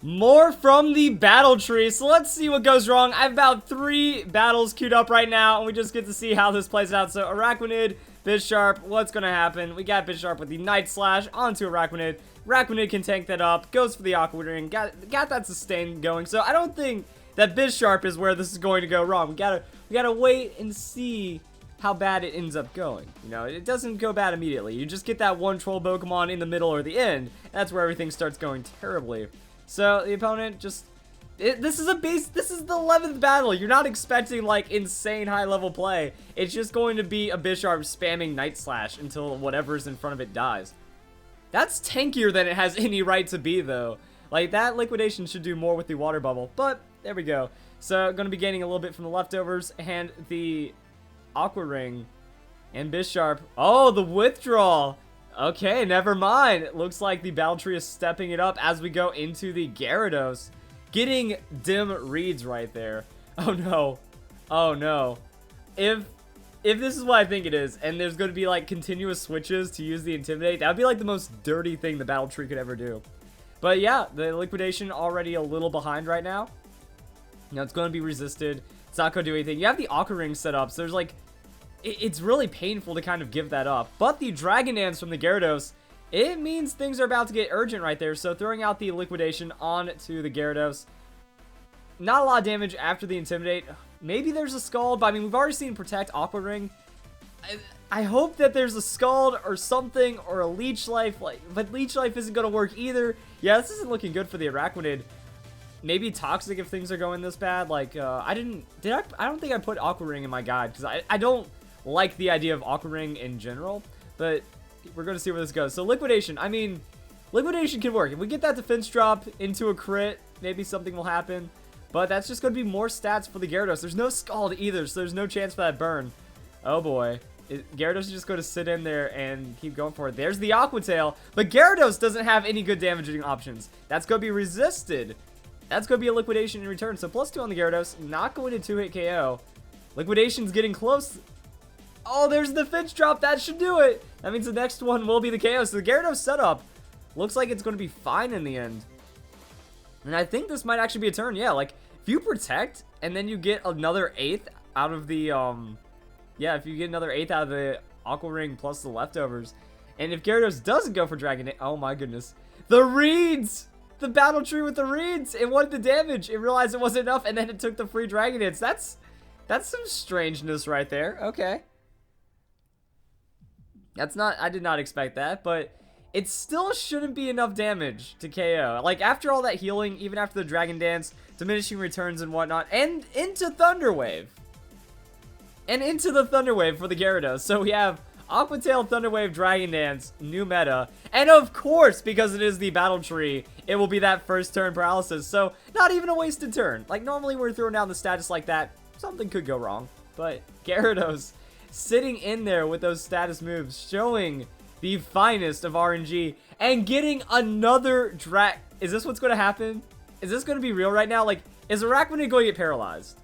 More from the battle tree. So let's see what goes wrong. I have about 3 battles queued up right now, and we just get to see how this plays out. So Araquanid, Bisharp, what's going to happen? We got Bisharp with the Night Slash onto Araquanid. Araquanid can tank that up, goes for the Aqua Ring, got that sustain going. So I don't think that Bisharp is where this is going to go wrong. We gotta wait and see how bad it ends up going. You know, it doesn't go bad immediately. You just get that one troll Pokemon in the middle or the end. That's where everything starts going terribly. So the opponent just, this is the 11th battle. You're not expecting like insane high level play. It's just going to be a Bisharp spamming Night Slash until whatever's in front of it dies. That's tankier than it has any right to be though. Like that liquidation should do more with the water bubble, but there we go. So going to be gaining a little bit from the leftovers and the Aqua Ring and Bisharp. Oh, the withdrawal. Okay, never mind. It looks like the battle tree is stepping it up as we go into the Gyarados. Getting dim reads right there. Oh no. Oh no. If this is what I think it is, and there's going to be like continuous switches to use the Intimidate, that would be like the most dirty thing the battle tree could ever do. But yeah, the liquidation already a little behind right now. You know, it's going to be resisted. It's not going to do anything. You have the Aqua Ring set up, so there's like, it's really painful to kind of give that up. But the Dragon Dance from the Gyarados, it means things are about to get urgent right there. So throwing out the liquidation onto the Gyarados. Not a lot of damage after the Intimidate. Maybe there's a Scald, but I mean, we've already seen Protect Aqua Ring. I hope that there's a Scald or something, or a Leech Life, but Leech Life isn't going to work either. Yeah, this isn't looking good for the Araquanid. Maybe Toxic if things are going this bad. Like, I don't think I put Aqua Ring in my guide, because I don't like the idea of Aqua Ring in general, but we're going to see where this goes. So Liquidation, I mean, Liquidation can work. If we get that defense drop into a crit, maybe something will happen. But that's just going to be more stats for the Gyarados. There's no Scald either, so there's no chance for that burn. Oh boy. Gyarados is just going to sit in there and keep going for it. There's the Aqua Tail, but Gyarados doesn't have any good damaging options. That's going to be resisted. That's going to be a Liquidation in return. So +2 on the Gyarados, not going to 2-hit KO. Liquidation's getting close. Oh, there's the Finch drop. That should do it. That means the next one will be the KO. So the Gyarados setup looks like it's going to be fine in the end. And I think this might actually be a turn. Yeah, like, if you protect, and then you get another 8th out of the, yeah, if you get another 8th out of the Aqua Ring plus the leftovers, and if Gyarados doesn't go for Dragon, oh my goodness. The reads! The battle tree with the reads! It wanted the damage. It realized it wasn't enough, and then it took the free Dragon Dance. That's some strangeness right there. Okay. I did not expect that, but it still shouldn't be enough damage to KO. Like, after all that healing, even after the Dragon Dance, diminishing returns and whatnot, and into Thunder Wave. And into the Thunder Wave for the Gyarados. So we have Aqua Tail, Thunder Wave, Dragon Dance, new meta. And of course, because it is the battle tree, it will be that first turn paralysis. So, not even a wasted turn. Like, normally we're throwing down the status like that, something could go wrong. But Gyarados sitting in there with those status moves, showing the finest of RNG, and getting another Is this what's going to happen? Is this going to be real right now? Like, is Araquanid going to get paralyzed?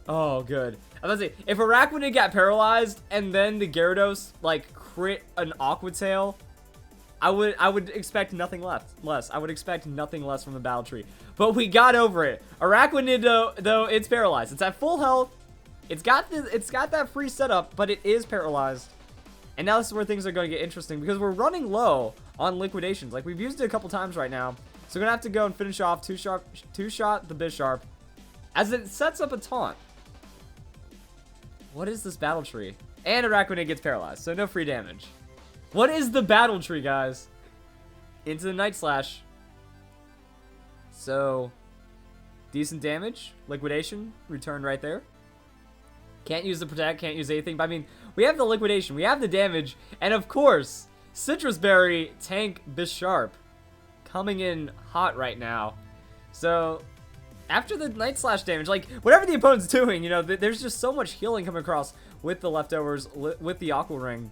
Oh, good. I was about to say, if Araquanid got paralyzed, and then the Gyarados, like, crit an Aqua Tail, I would expect nothing less. I would expect nothing less from the battle tree. But we got over it. Araquanid, though, it's paralyzed. It's at full health. It's got that free setup, but it is paralyzed. And now this is where things are going to get interesting, because we're running low on liquidations. Like, we've used it a couple times right now. So we're going to have to go and finish off two-shot the Bisharp as it sets up a taunt. What is this battle tree? And Araquanid gets paralyzed, so no free damage. What is the battle tree, guys? Into the Night Slash. So, decent damage. Liquidation. Return right there. Can't use the Protect, can't use anything. But I mean, we have the Liquidation, we have the damage, and of course, Citrus Berry tank Bisharp coming in hot right now. So, after the Night Slash damage, like, whatever the opponent's doing, you know, there's just so much healing coming across with the leftovers, with the Aqua Ring.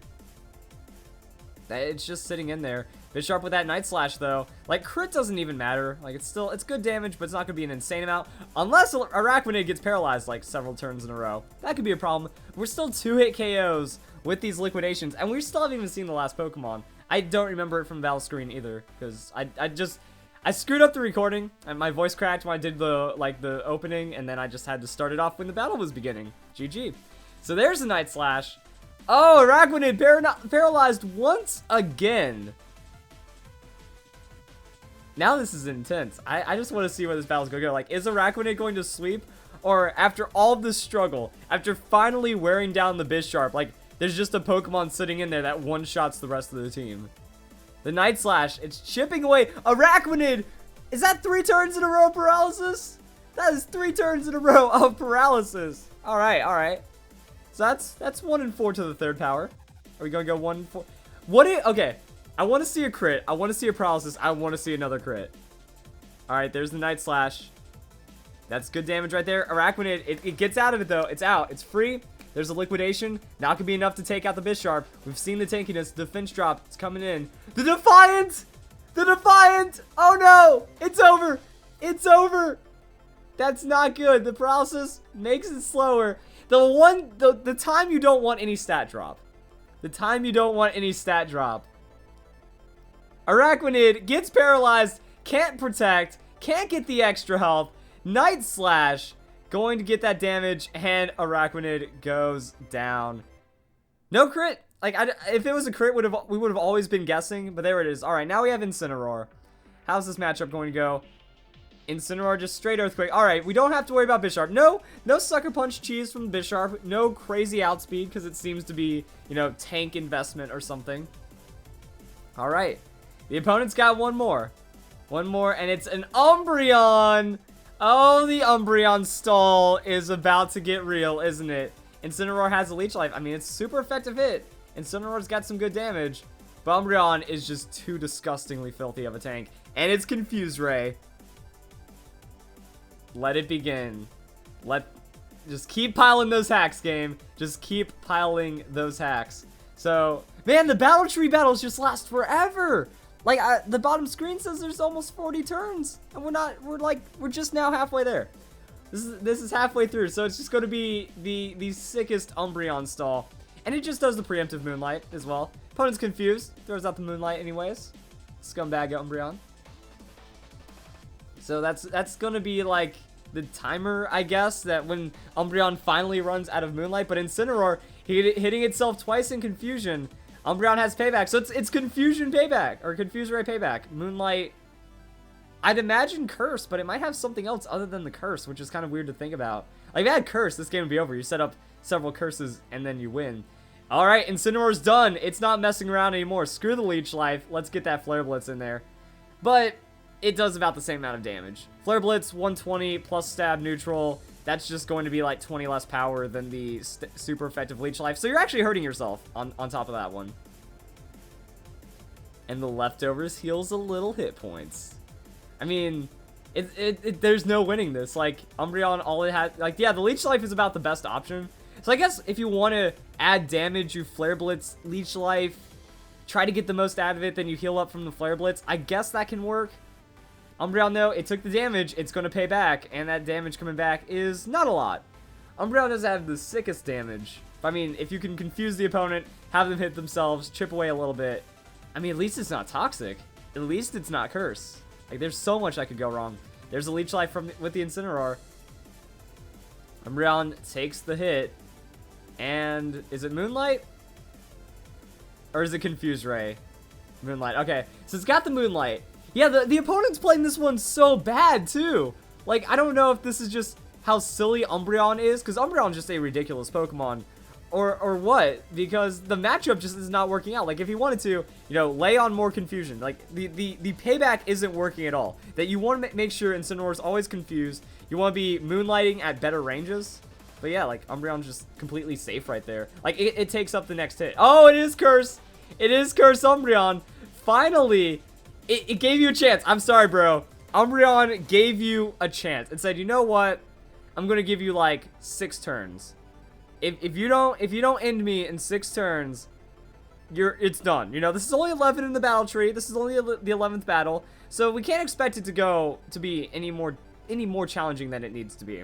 It's just sitting in there. Bisharp with that Night Slash, though. Like, crit doesn't even matter. Like, it's good damage, but it's not going to be an insane amount. Unless Araquanid gets paralyzed, like, several turns in a row. That could be a problem. We're still 2-hit KOs with these liquidations, and we still haven't even seen the last Pokemon. I don't remember it from Battle Screen either, because I screwed up the recording, and my voice cracked when I did the opening, and then I just had to start it off when the battle was beginning. GG. So there's the Night Slash. Oh, Araquanid paralyzed once again. Now this is intense. I just want to see where this battle's going to go. Like, is Araquanid going to sweep? Or after all of this struggle, after finally wearing down the Bisharp, like, there's just a Pokemon sitting in there that one-shots the rest of the team. The Night Slash, it's chipping away. Araquanid! Is that 3 turns in a row of paralysis? That is 3 turns in a row of paralysis. Alright, alright. So that's 1 and 4 to the 3rd power. Are we gonna go 1 and 4? Okay. I want to see a crit. I want to see a paralysis. I want to see another crit. Alright, there's the Night Slash. That's good damage right there. Araquanid, it gets out of it though. It's out. It's free. There's a liquidation. Not gonna be enough to take out the Bisharp. We've seen the tankiness. The defense drop. It's coming in. The Defiant! The Defiant! Oh no! It's over! It's over! That's not good. The paralysis makes it slower. The time you don't want any stat drop. The time you don't want any stat drop. Araquanid gets paralyzed. Can't protect. Can't get the extra health. Night Slash going to get that damage, and Araquanid goes down. No crit. Like, if it was a crit, we would have always been guessing, but there it is. All right, now we have Incineroar. How's this matchup going to go? Incineroar, just straight Earthquake. All right, we don't have to worry about Bisharp. No Sucker Punch cheese from Bisharp. No crazy outspeed, because it seems to be, you know, tank investment or something. All right, the opponent's got one more. One more, and it's an Umbreon. Oh, the Umbreon stall is about to get real, isn't it? Incineroar has a Leech Life. I mean, it's a super effective hit. Incineroar's got some good damage. But Umbreon is just too disgustingly filthy of a tank. And it's Confuse Ray. Let it begin. Just keep piling those hacks, game. Just keep piling those hacks. So, man, the Battle Tree battles just last forever. Like, the bottom screen says there's almost 40 turns, and we're just now halfway there. This is halfway through, so it's just going to be the sickest Umbreon stall, and it just does the preemptive Moonlight as well. Opponent's confused, throws out the Moonlight anyways. Scumbag Umbreon. So that's going to be like the timer, I guess, that when Umbreon finally runs out of Moonlight. But Incineroar hitting itself twice in confusion. Umbreon has payback, so it's Confusion payback, or Confuse Ray payback. Moonlight, I'd imagine Curse, but it might have something else other than the Curse, which is kind of weird to think about. Like, if it had Curse, this game would be over. You set up several Curses, and then you win. Alright, Incineroar's done. It's not messing around anymore. Screw the Leech Life. Let's get that Flare Blitz in there. But it does about the same amount of damage. Flare Blitz, 120, plus Stab Neutral. That's just going to be like 20 less power than the super effective Leech Life. So you're actually hurting yourself on top of that one. And the Leftovers heals a little hit points. I mean, there's no winning this. Like, Umbreon, all it had, like, yeah, the Leech Life is about the best option. So I guess if you want to add damage, you Flare Blitz, Leech Life, try to get the most out of it, then you heal up from the Flare Blitz. I guess that can work. Umbreon, though, it took the damage. It's going to pay back, and that damage coming back is not a lot. Umbreon does have the sickest damage. I mean, if you can confuse the opponent, have them hit themselves, chip away a little bit. I mean, at least it's not toxic. At least it's not Curse. Like, there's so much that could go wrong. There's a Leech Life with the Incineroar. Umbreon takes the hit. And is it Moonlight? Or is it Confuse Ray? Moonlight. Okay, so it's got the Moonlight. Yeah, the opponent's playing this one so bad, too. Like, I don't know if this is just how silly Umbreon is, because Umbreon's just a ridiculous Pokemon, or what, because the matchup just is not working out. Like, if he wanted to, you know, lay on more confusion. Like, the payback isn't working at all. That you want to make sure Incineroar's always confused. You want to be Moonlighting at better ranges. But yeah, like, Umbreon's just completely safe right there. Like, it takes up the next hit. Oh, it is Curse. It is Curse Umbreon. Finally, it gave you a chance. I'm sorry, bro. Umbreon gave you a chance. It said, you know what? I'm going to give you, like, 6 turns. If you don't end me in 6 turns, it's done. You know, this is only 11 in the battle tree. This is only the 11th battle. So we can't expect it to be any more challenging than it needs to be.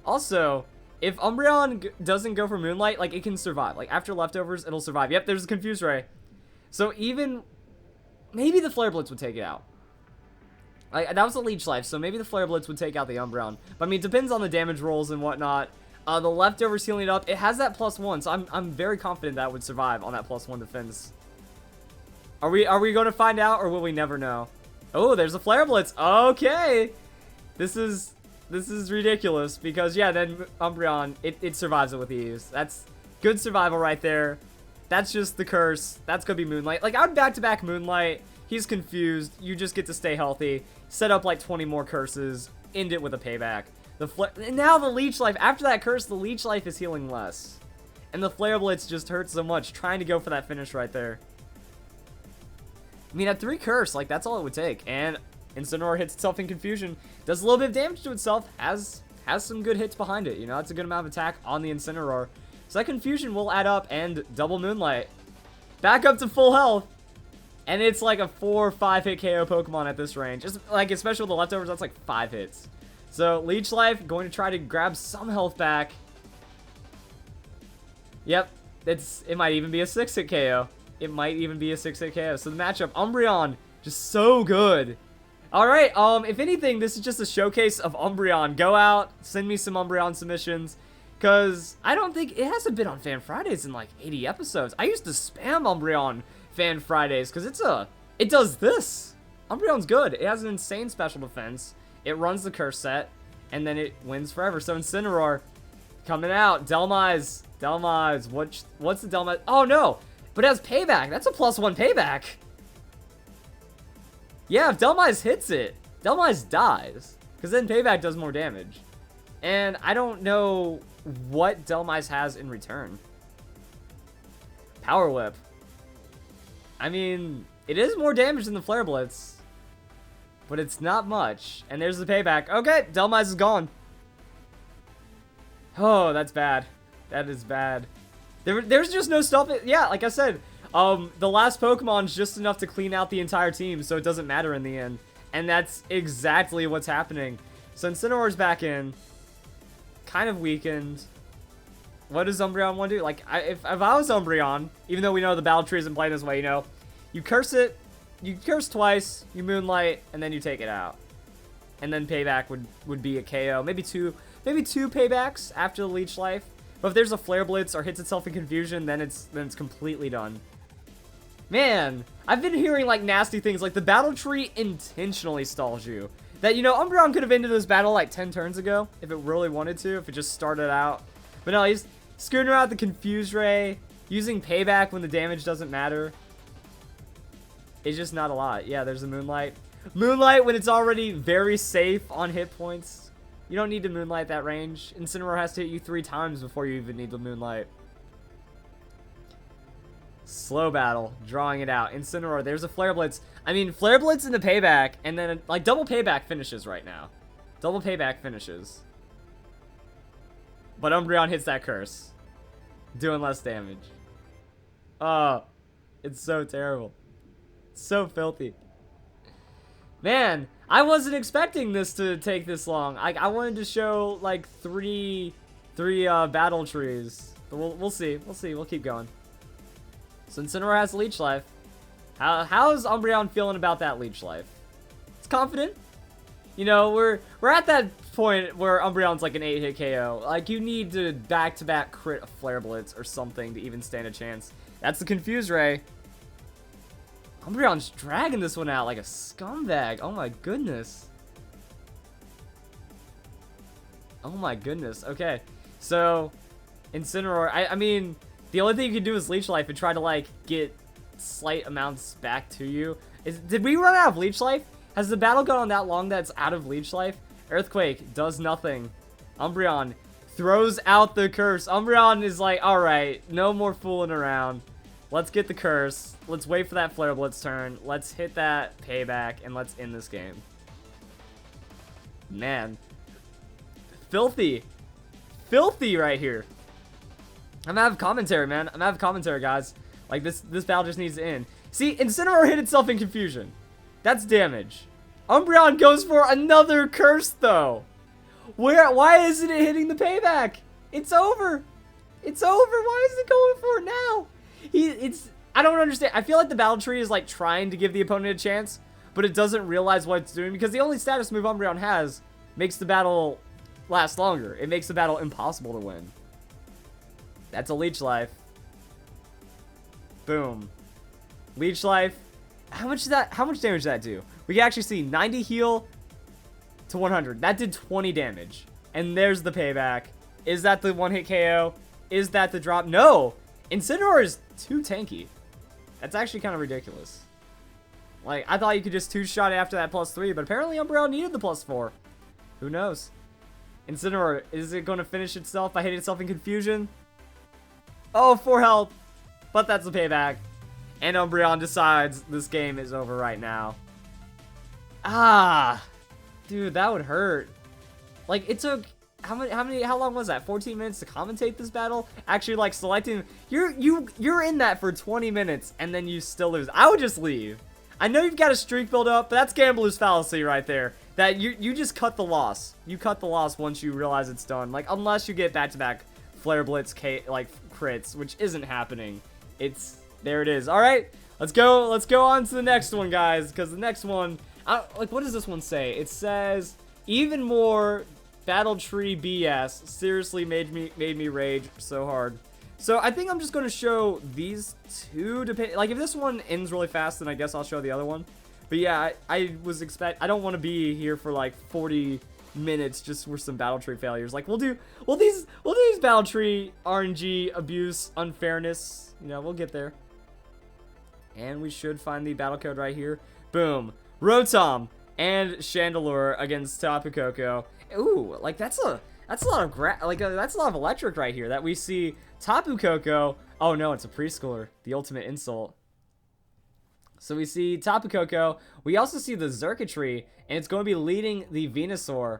Also, if Umbreon doesn't go for Moonlight, like, it can survive. Like, after Leftovers, it'll survive. Yep, there's a Confuse Ray. So even maybe the Flare Blitz would take it out. Like, that was a Leech Life, so maybe the Flare Blitz would take out the Umbreon. But, I mean, it depends on the damage rolls and whatnot. The leftovers healing it up. It has that +1, so I'm very confident that would survive on that +1 defense. Are we going to find out, or will we never know? Oh, there's a Flare Blitz. Okay. This is ridiculous, because, yeah, then Umbreon, it survives it with ease. That's good survival right there. That's just the curse. That's going to be Moonlight. Like, I would back-to-back Moonlight. He's confused. You just get to stay healthy. Set up, like, 20 more curses. End it with a payback. And now the Leech Life. After that curse, the Leech Life is healing less. And the Flare Blitz just hurts so much. Trying to go for that finish right there. I mean, at 3 curse, like, that's all it would take. And Incineroar hits itself in confusion. Does a little bit of damage to itself. Has some good hits behind it. You know, that's a good amount of attack on the Incineroar. So that confusion will add up and double Moonlight. Back up to full health. And it's like a 4 or 5 hit KO Pokemon at this range. Just like, especially with the leftovers, that's like 5 hits. So Leech Life going to try to grab some health back. Yep, it might even be a 6 hit KO. It might even be a 6 hit KO. So the matchup, Umbreon, just so good. Alright, if anything, this is just a showcase of Umbreon. Go out, send me some Umbreon submissions. Because I don't think, it hasn't been on Fan Fridays in like 80 episodes. I used to spam Umbreon Fan Fridays because it does this. Umbreon's good. It has an insane special defense. It runs the curse set, and then it wins forever. So Incineroar coming out. Delmise, what's the Delmise? Oh no, but it has payback. That's a +1 payback. Yeah, if Delmise hits it, Delmise dies, because then payback does more damage. And I don't know what Delmise has in return. Power Whip. I mean, it is more damage than the Flare Blitz, but it's not much. And there's the payback. Okay, Delmise is gone. Oh, that's bad. That is bad. There's just no stuff. Yeah, like I said, the last Pokemon's just enough to clean out the entire team, so it doesn't matter in the end. And that's exactly what's happening. So Incineroar's back in. Kind of weakened. What does Umbreon want to do? Like, if I was Umbreon, even though we know the battle tree isn't playing this way, you know, you curse it, you curse twice, you Moonlight, and then you take it out. And then payback would be a KO. Maybe two paybacks after the Leech Life. But if there's a Flare Blitz or hits itself in confusion, then it's completely done. Man, I've been hearing like nasty things, like the battle tree intentionally stalls you. That, you know, Umbreon could have ended this battle like 10 turns ago if it really wanted to, if it just started out. But no, he's scooting around the Confuse Ray, using payback when the damage doesn't matter. It's just not a lot. Yeah, there's a Moonlight. Moonlight when it's already very safe on hit points. You don't need to Moonlight that range. Incineroar has to hit you 3 times before you even need to Moonlight. Slow battle, drawing it out. Incineroar, there's a Flare Blitz. I mean, Flare Blitz into payback, and then, like, double payback finishes right now. Double payback finishes. But Umbreon hits that curse. Doing less damage. Oh, it's so terrible. It's so filthy. Man, I wasn't expecting this to take this long. I wanted to show, like, three battle trees. But we'll see. We'll see. We'll keep going. So Incineroar has Leech Life. How's Umbreon feeling about that Leech Life? It's confident. You know, we're at that point where Umbreon's like an 8-hit KO. Like, you need to back-to-back crit a Flare Blitz or something to even stand a chance. That's the Confuse Ray. Umbreon's dragging this one out like a scumbag. Oh my goodness. Oh my goodness. Okay, so Incineroar, I mean, the only thing you can do is Leech Life and try to, like, get slight amounts back to you. Did we run out of Leech Life? Has the battle gone on that long that's out of Leech Life? Earthquake does nothing. Umbreon throws out the curse. Umbreon is like, alright, no more fooling around. Let's get the curse. Let's wait for that Flare Blitz turn. Let's hit that payback, and let's end this game. Man. Filthy. Filthy right here. I'm gonna have commentary, man. I'm gonna have commentary, guys. Like, this battle just needs to end. See, Incineroar hit itself in confusion. That's damage. Umbreon goes for another curse, though. Why isn't it hitting the payback? It's over. It's over. Why is it going for it now? I don't understand. I feel like the battle tree is, like, trying to give the opponent a chance, but it doesn't realize what it's doing because the only status move Umbreon has makes the battle last longer. It makes the battle impossible to win. That's a Leech Life. Boom. Leech Life. How much damage did that do? We can actually see 90 heal to 100. That did 20 damage. And there's the payback. Is that the one-hit KO? Is that the drop? No! Incineroar is too tanky. That's actually kind of ridiculous. Like, I thought you could just two-shot after that +3, but apparently Umbreon needed the +4. Who knows? Incineroar, is it going to finish itself by hitting itself in confusion? Oh, 4 health. But that's a payback. And Umbreon decides this game is over right now. Ah. Dude, that would hurt. Like, it took... How long was that? 14 minutes to commentate this battle? Actually, like, selecting... You're in that for 20 minutes, and then you still lose. I would just leave. I know you've got a streak build up, but that's gambler's fallacy right there. That you just cut the loss. You cut the loss once you realize it's done. Like, unless you get back-to-back Flare Blitz crits, which isn't happening. There it is. All right, let's go on to the next one, guys, because the next one, like, what does this one say? It says, even more Battle Tree BS. Seriously made me rage so hard. So I think I'm just going to show these two, like, if this one ends really fast, then I guess I'll show the other one. But yeah, I don't want to be here for like 40 minutes just for some Battle Tree failures. Like, we'll do these Battle Tree RNG abuse unfairness. You know, we'll get there. And we should find the battle code right here. Boom. Rotom and Chandelure against Tapu Koko. Ooh, like that's a lot of that's a lot of electric right here that we see. Tapu Koko. Oh no, it's a preschooler. The ultimate insult. So we see Tapu Koko. We also see the Xurkitree, and it's going to be leading the Venusaur.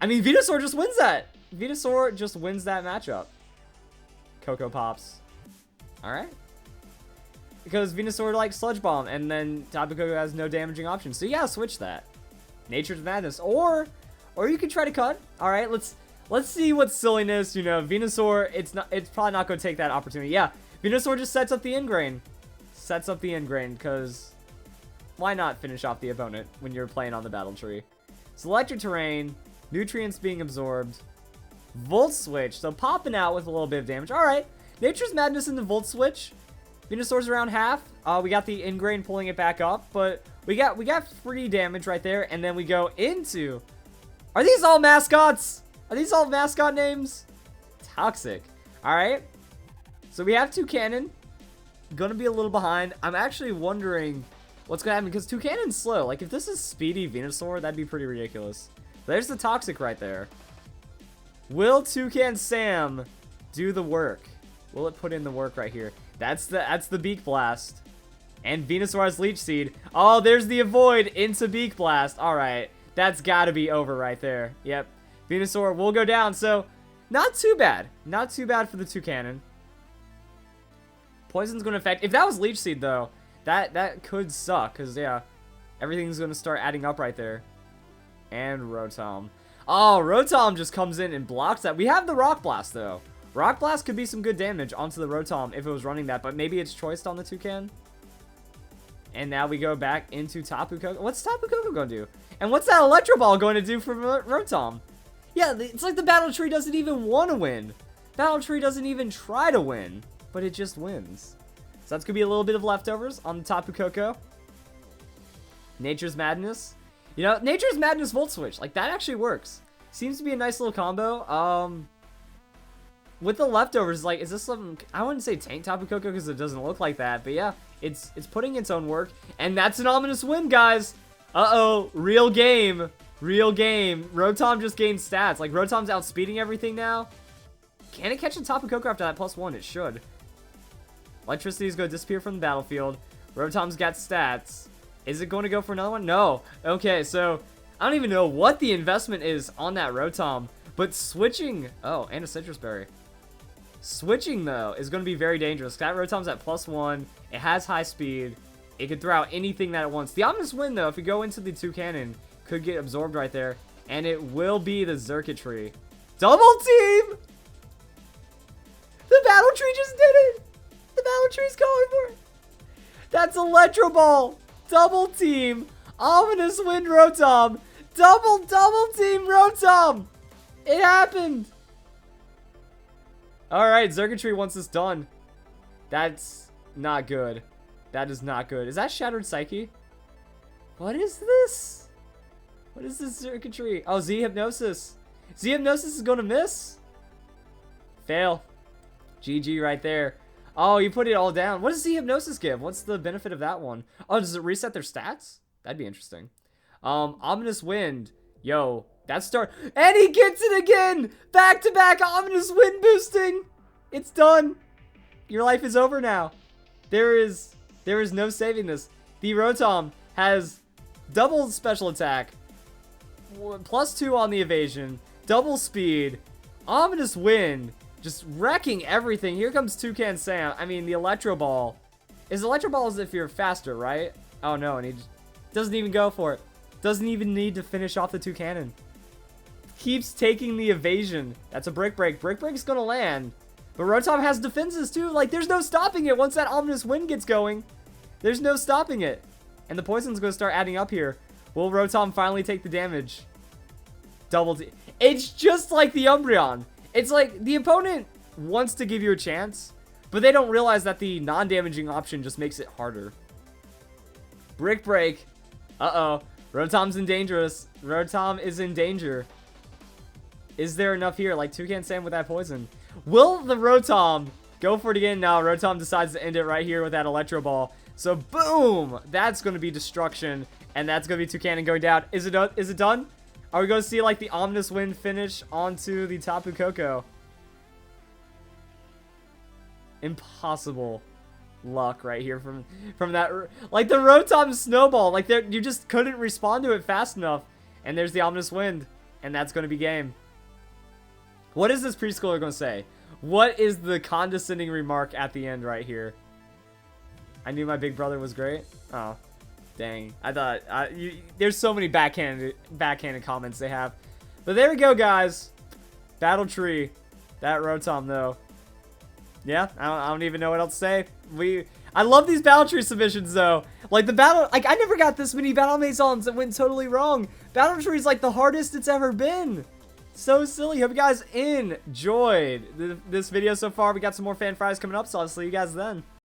I mean, Venusaur just wins that. Venusaur just wins that matchup. Koko pops. All right. Because Venusaur like Sludge Bomb, and then Tapu Koko has no damaging options. So you gotta switch that. Nature's Madness, or you can try to cut. All right, let's see what silliness. You know, Venusaur. It's probably not gonna take that opportunity. Yeah, Venusaur just sets up the Ingrain. Because why not finish off the opponent when you're playing on the Battle Tree? Selected terrain, nutrients being absorbed, Volt Switch, so popping out with a little bit of damage. All right, Nature's Madness into Volt Switch. Venusaur's around half. We got the Ingrain pulling it back up, but we got free damage right there, and then we go into. Are these all mascots? Are these all mascot names? Toxic. All right. So we have Toucannon. Gonna be a little behind. I'm actually wondering what's gonna happen because Toucannon's slow. Like, if this is speedy Venusaur, that'd be pretty ridiculous. There's the Toxic right there. Will Toucan Sam do the work? Will it put in the work right here? That's the Beak Blast. And Venusaur has Leech Seed. Oh, there's the Avoid into Beak Blast. All right. That's got to be over right there. Yep. Venusaur will go down. So, not too bad. Not too bad for the Toucannon. Poison's going to affect... If that was Leech Seed, though, that could suck. Because, yeah, everything's going to start adding up right there. And Rotom. Oh, Rotom just comes in and blocks that. We have the Rock Blast, though. Rock Blast could be some good damage onto the Rotom if it was running that. But maybe it's choiced on the Toucan. And now we go back into Tapu Koko. What's Tapu Koko going to do? And what's that Electro Ball going to do for Rotom? Yeah, it's like the Battle Tree doesn't even want to win. Battle Tree doesn't even try to win. But it just wins. So that's going to be a little bit of leftovers on the Tapu Koko. Nature's Madness. You know, Nature's Madness Volt Switch. Like, that actually works. Seems to be a nice little combo. With the leftovers, like, is this something... I wouldn't say tank Tapu Koko because it doesn't look like that. But yeah, it's putting its own work. And that's an ominous win, guys. Uh-oh. Real game. Real game. Rotom just gained stats. Like, Rotom's outspeeding everything now. Can it catch a Tapu Koko after that +1? It should. Electricity is going to disappear from the battlefield. Rotom's got stats. Is it going to go for another one? No. Okay, so I don't even know what the investment is on that Rotom. But switching... Oh, and a Citrus Berry. Switching, though, is going to be very dangerous. That Rotom's at +1. It has high speed. It can throw out anything that it wants. The ominous win, though, if you go into the Toucannon, could get absorbed right there. And it will be the Xurkitree. Double team! The Battle Tree just did it! The Battle Tree's going for it! That's Electro Ball! Double team Ominous Wind Rotom. Double team Rotom. It happened. Alright, Circuitry wants this done. That's not good. That is not good. Is that Shattered Psyche? What is this? What is this Circuitry? Oh, Z Hypnosis. Z Hypnosis is going to miss. Fail. GG right there. Oh, you put it all down. What does Z Hypnosis give? What's the benefit of that one? Oh, does it reset their stats? That'd be interesting. Ominous Wind. Yo, that's start. And he gets it again! Back-to-back Ominous Wind boosting! It's done. Your life is over now. There is no saving this. The Rotom has double special attack, +2 on the evasion, double speed, Ominous Wind, just wrecking everything. Here comes Toucan Sam. I mean, the Electro Ball. Is Electro Ball as if you're faster, right? Oh no, and he just doesn't even go for it. Doesn't even need to finish off the Toucanon. Keeps taking the evasion. That's a Brick Break. Brick Break's gonna land. But Rotom has defenses too. Like, there's no stopping it once that Ominous Wind gets going. There's no stopping it. And the poison's gonna start adding up here. Will Rotom finally take the damage? Double T. It's just like the Umbreon. It's like the opponent wants to give you a chance, but they don't realize that the non-damaging option just makes it harder. Brick Break. Uh-oh. Rotom's in dangerous. Rotom is in danger. Is there enough here? Like, Toucan Sam with that poison. Will the Rotom go for it again? No, Rotom decides to end it right here with that Electro Ball. So, boom! That's going to be destruction. And that's going to be Toucanon going down. Is it done? Are we going to see, like, the Ominous Wind finish onto the Tapu Koko? Impossible luck right here from that. Like, the Rotom Snowball. Like, you just couldn't respond to it fast enough. And there's the Ominous Wind. And that's going to be game. What is this preschooler going to say? What is the condescending remark at the end right here? I knew my big brother was great. Oh, dang. I thought, there's so many backhanded comments they have. But there we go, guys. Battle Tree. That Rotom, though. Yeah, I don't even know what else to say. I love these Battle Tree submissions, though. Like, I never got this many Battle Maisons that went totally wrong. Battle Tree is, like, the hardest it's ever been. So silly. Hope you guys enjoyed this video so far. We got some more fan fries coming up, so I'll see you guys then.